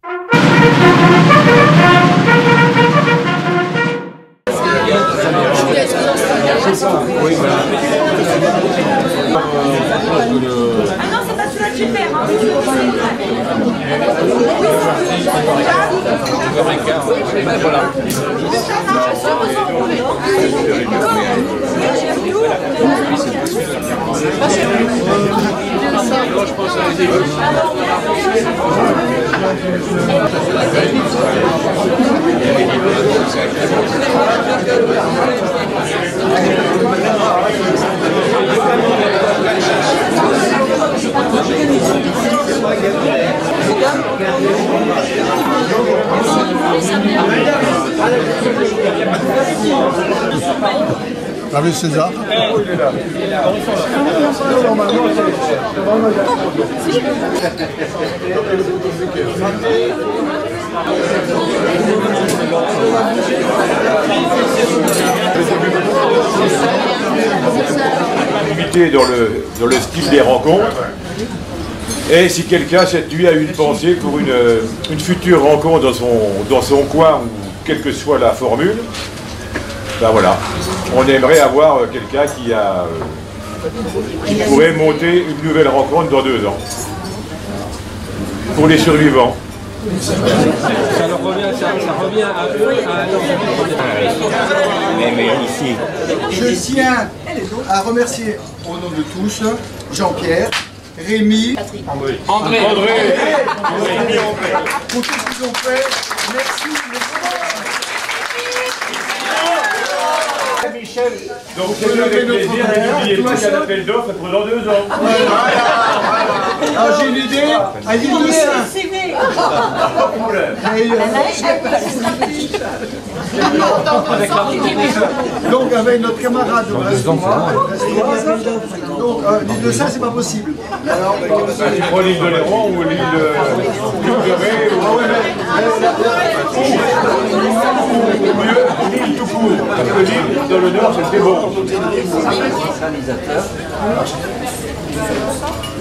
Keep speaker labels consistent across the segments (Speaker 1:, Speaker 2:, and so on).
Speaker 1: Ah non, c'est pas celui-là que j'ai fait, hein. Voilà.
Speaker 2: T'as vu César?
Speaker 3: Dans le style des rencontres. Et si quelqu'un cette nuit a une pensée pour une future rencontre dans son coin, ou quelle que soit la formule, ben voilà, on aimerait avoir quelqu'un qui pourrait monter une nouvelle rencontre dans 2 ans. Pour les survivants.
Speaker 4: Ça revient à eux,
Speaker 5: mais ici.
Speaker 2: Je tiens à remercier au nom de tous Jean-Pierre, Rémi,
Speaker 4: André.
Speaker 2: pour tout ce qu'ils ont fait. Merci.
Speaker 3: Michel, donc c'est avec plaisir, n'oubliez pas qu'il y a un appel d'offres pour dans 2 ans.
Speaker 2: Alors j'ai une idée, à l'île de Saint.
Speaker 3: Pas de problème.
Speaker 2: Donc avec notre camarade de restaurant, donc l'île de Saint c'est pas possible. Alors,
Speaker 3: Tu prends l'île de Léron ou l'île de Ré ou mieux l'île tout court. Parce que l'île dans le nord c'est bon.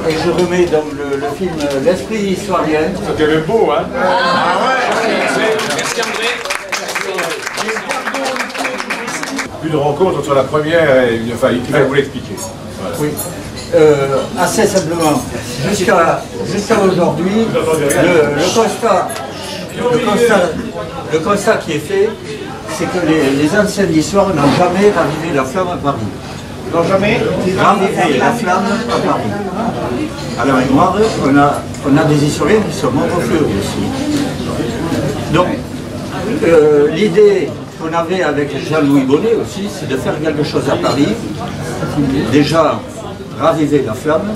Speaker 5: Et je remets donc le film L'Esprit historien.
Speaker 3: C'était le beau, hein? Ah ouais!
Speaker 4: Merci André.
Speaker 3: Une rencontre entre la première et enfin, il va vous l'expliquer. Voilà.
Speaker 5: Oui. Assez simplement, jusqu'à aujourd'hui, le constat qui est fait, c'est que les anciens d'histoire n'ont jamais ravivé la flamme à Paris. N'ont jamais ravivé la flamme à Paris. À la mémoire, on a des historiens qui sont morts au feu aussi. Donc, l'idée qu'on avait avec Jean-Louis Bonnet aussi, c'est de faire quelque chose à Paris. Déjà, raviver la flamme,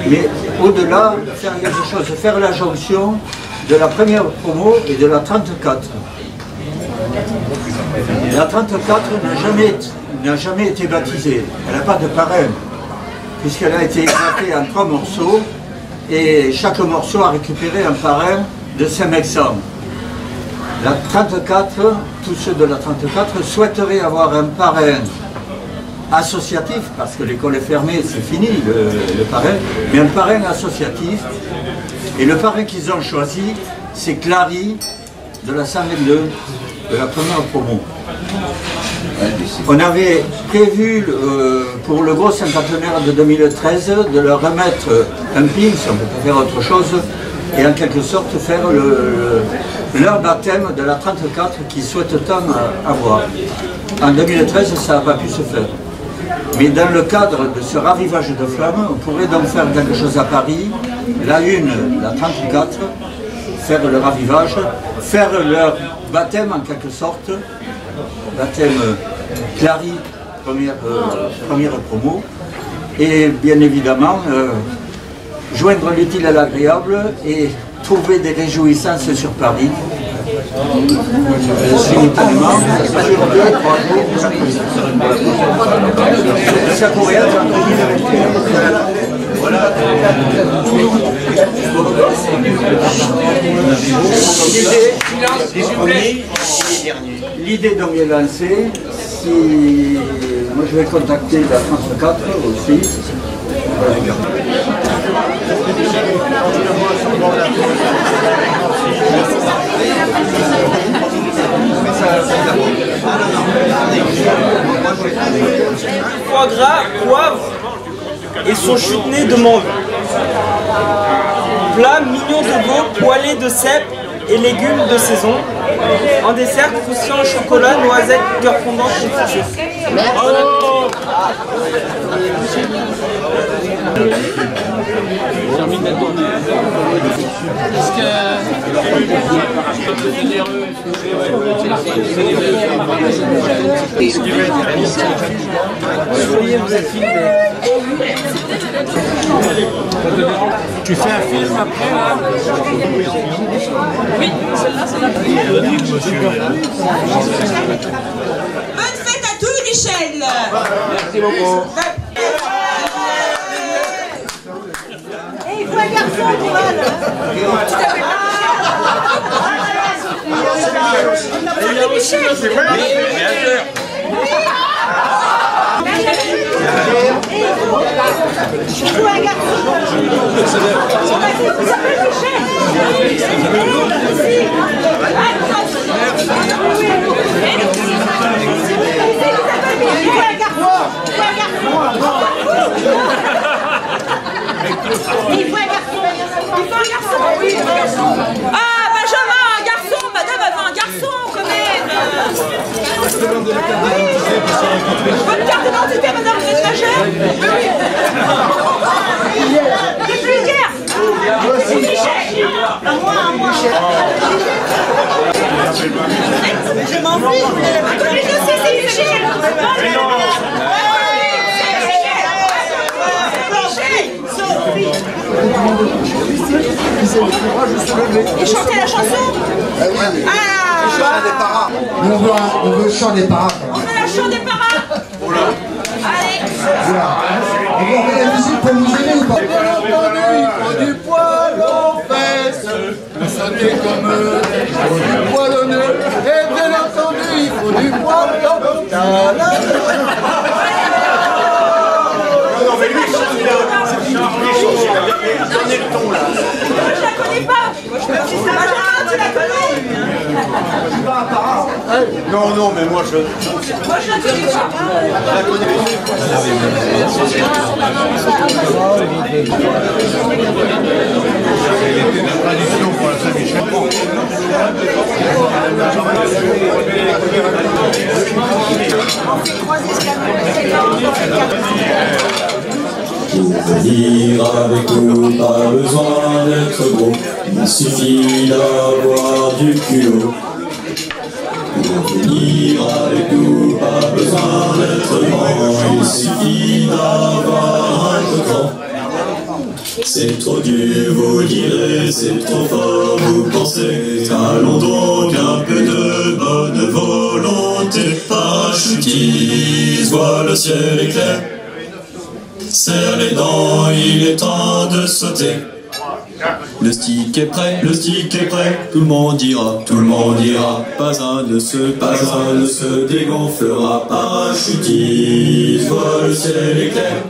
Speaker 5: mais au-delà, faire quelque chose, faire la jonction de la première promo et de la 34. La 34 n'a jamais été baptisée, elle n'a pas de parrain, puisqu'elle a été éclatée en 3 morceaux, et chaque morceau a récupéré un parrain de 500. La 34, tous ceux de la 34 souhaiteraient avoir un parrain associatif, parce que l'école est fermée, c'est fini le parrain, mais un parrain associatif. Et le parrain qu'ils ont choisi, c'est Clary de la 122, de la première promo. On avait prévu pour le gros cinquantenaire de 2013 de leur remettre un pin, si on peut pas faire autre chose, et en quelque sorte faire leur baptême de la 34 qu'ils souhaitent tant avoir. En 2013, ça n'a pas pu se faire. Mais dans le cadre de ce ravivage de flammes, on pourrait donc faire quelque chose à Paris, la 34, faire le ravivage, faire leur baptême en quelque sorte, baptême Clary, première promo, et bien évidemment joindre l'utile à l'agréable et trouver des réjouissances sur Paris. Simultanément, sur 2-3 jours, ça pourrait être entre l'idée dont est lancée, moi je vais contacter la France 4 aussi.
Speaker 6: chutney de mangue. Plat mignon de veau, poêlé de cèpe et légumes de saison. En dessert, croustillant au chocolat, noisette, cœur fondant, confiture.
Speaker 4: Tu fais un film après là?
Speaker 1: Oui, celle-là, c'est la
Speaker 7: Bonne fête à tous, Michel.
Speaker 4: Merci beaucoup.
Speaker 1: il faut un garçon pour elle. On a Michel.
Speaker 4: Oui, bien sûr.
Speaker 1: Il faut un garçon. Vous appelez Michel.
Speaker 7: Ah, Benjamin, un garçon. Madame avait un garçon quand même. Votre carte d'identité, madame, vous êtes majeure? Depuis hier.
Speaker 1: À moi.
Speaker 7: Je m'en fous. Mais je sais, c'est Michel. Et chanter la chanson? Ah,
Speaker 2: On veut le chant des paras.
Speaker 7: on veut la chant des paras. Allez.
Speaker 2: On va envoyer la musique pour nous aider ou pas?
Speaker 8: Il faut du poil aux fesses, le sauter comme eux, il faut du poil au nœud, et bien entendu, il faut du poil dans le
Speaker 3: Non, mais lui, donnez le ton là.
Speaker 7: Moi, je la connais pas. Benjamin, tu la connais?
Speaker 8: Non, mais moi je...
Speaker 7: Moi, je la connais pas.
Speaker 8: Tradition pour la Saint-Michel.
Speaker 9: Pour venir avec nous, pas besoin d'être gros, il suffit d'avoir du culot. Pour venir avec nous, pas besoin d'être grand, il suffit d'avoir un peu grand. C'est trop dur, vous direz, c'est trop fort, vous pensez. Allons donc un peu de bonne volonté. Parachutiste, vois le ciel éclair. Serre les dents, il est temps de sauter. Le stick est prêt, tout le monde ira, pas un ne se dégonflera. Parachutiste, vois le ciel éclair.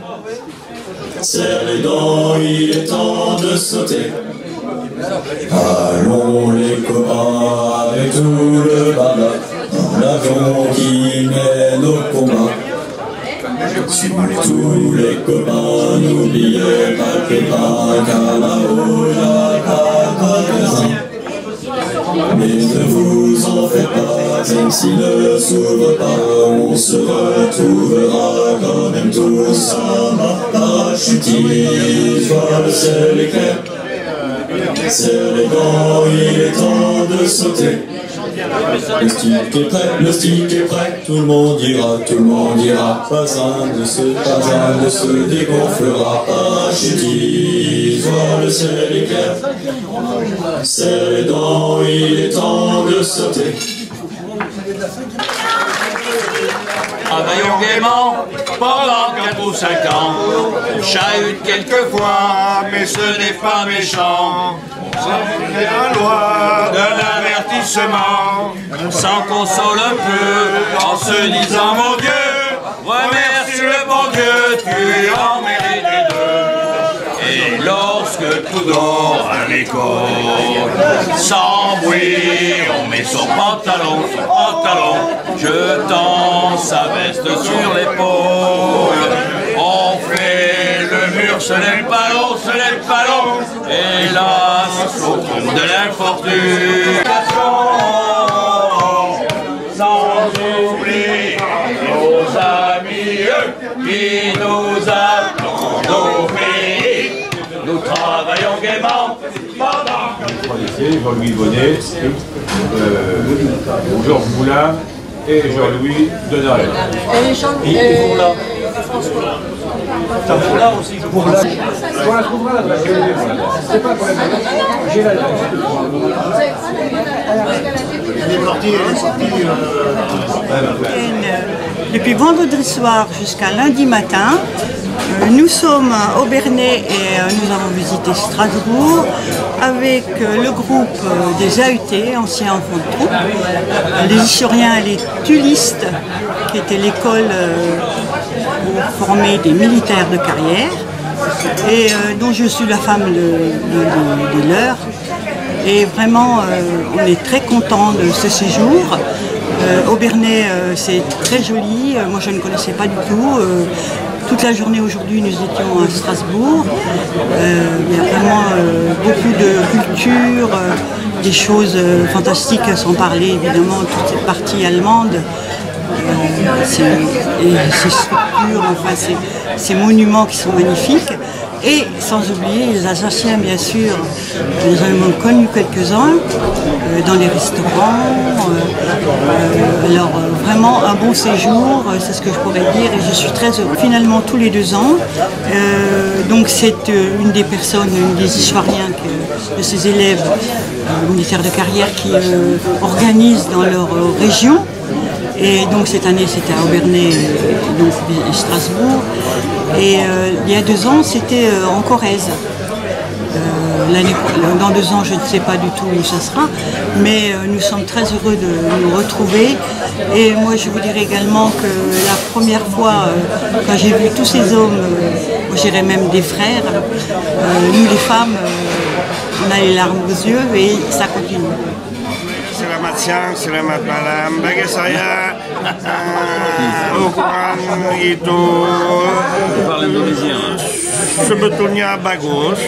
Speaker 9: Serre les dents, il est temps de sauter. Allons les copains avec tout le baba, dans l'avion qui mène au combat. Tous les copains, n'oubliez pas le pépin, car là-haut y'a pas de magasin. Mais ne vous en faites pas, même s'il ne s'ouvre pas, on se retrouvera quand même tous en bas. Parachutiste, vois le ciel éclair. Serre les dents, il est temps de sauter. Le stick est prêt, tout le monde ira, pas un ne se dégonflera. Parachutiste, vois le ciel éclair. Serre les dents, il est temps de sauter.
Speaker 4: Travaillons gaiement pendant 4 ou 5 ans. On chahute quelquefois, mais ce n'est pas méchant. C'est la loi de l'avertissement. On s'en console un peu en se disant mon Dieu, remercie le bon Dieu, tu en mérites deux. Et lorsque tout dort à l'école, sans bruit, on met son pantalon, jetant sa veste sur l'épaule. On fait le mur ce n'est pas long, ce n'est pas long, hélas, au trompe de l'infortune. Sans oublier nos amis qui nous attendent au pays. Nous travaillons gaiement pendant.
Speaker 3: Jean-Louis Bonnet, Georges Moulin et Jean-Louis Denarel.
Speaker 5: Et pour là. Pour là aussi. Pour là.
Speaker 2: On la trouvera là. C'est pas un problème. J'ai la
Speaker 1: Depuis vendredi soir jusqu'à lundi matin, nous sommes au Bernay et nous avons visité Strasbourg avec le groupe des AUT, anciens enfants de troupe, les historiens et les tulistes, qui était l'école pour former des militaires de carrière, et dont je suis la femme de leur. Et vraiment, on est très content de ce séjour. Au Bernay, c'est très joli. Moi, je ne connaissais pas du tout. Toute la journée aujourd'hui, nous étions à Strasbourg. Il y a vraiment beaucoup de culture, des choses fantastiques, sans parler évidemment de toute cette partie allemande. Ces structures, enfin ces monuments qui sont magnifiques. Et sans oublier les Alsaciens, bien sûr. Nous en avons connu quelques-uns dans les restaurants. Alors vraiment un bon séjour, c'est ce que je pourrais dire, et je suis très heureuse. Finalement tous les 2 ans, donc c'est une des personnes, une des historiens de ces élèves militaires de carrière qui organisent dans leur région. Et donc cette année c'était à Obernai, donc Strasbourg. Et il y a 2 ans c'était en Corrèze. Dans 2 ans je ne sais pas du tout où ça sera, mais nous sommes très heureux de nous retrouver. Et moi je vous dirais également que la première fois quand j'ai vu tous ces hommes, je dirais même des frères, nous les femmes, on a les larmes aux yeux et ça continue.
Speaker 10: Selamat siang, selamat malam. Bagi saya ukuran itu sebetulnya bagus,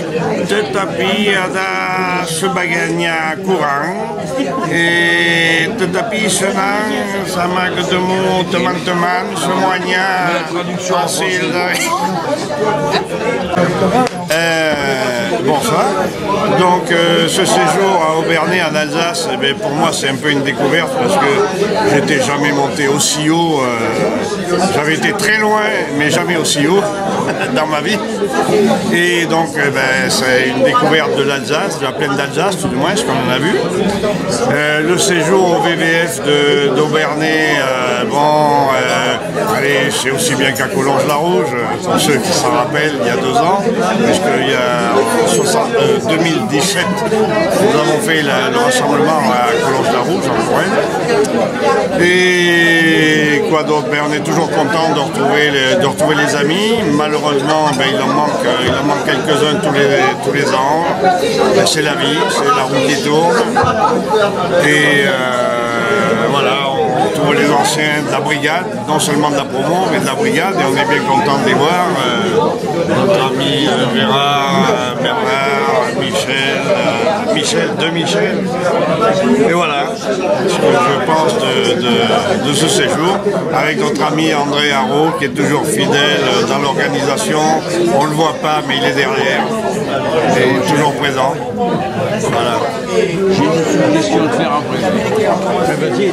Speaker 10: tetapi ada sebagiannya kurang. Tetapi senang sama ketemu teman-teman semuanya hasil dari. Bonsoir. Donc ce séjour à Obernai en Alsace, pour moi c'est un peu une découverte parce que j'étais jamais monté aussi haut. J'avais été très loin, mais jamais aussi haut dans ma vie. Et donc c'est une découverte de l'Alsace, de la plaine d'Alsace tout du moins, ce qu'on en a vu. Le séjour au VVF d'Obernai, allez, c'est aussi bien qu'à Collonges-la-Rouge, pour ceux qui s'en rappellent, il y a 2 ans, puisqu'il y a en 2017, nous avons fait le rassemblement à Collonges-la-Rouge, en Corrèze. Et quoi d'autre? On est toujours content de retrouver les amis. Malheureusement, il en manque quelques-uns tous les ans. C'est la vie, c'est la roue qui tourne. Et voilà, on retrouve les anciens de la brigade, non seulement de la promo, mais de la brigade, et on est bien content de les voir. Notre ami Gérard, Bernard, Michel. Et voilà ce que je pense de ce séjour, avec notre ami André Haro, qui est toujours fidèle dans l'organisation. On ne le voit pas, mais il est derrière, et toujours présent. Voilà.
Speaker 11: J'ai une question à te faire après. Vas-y,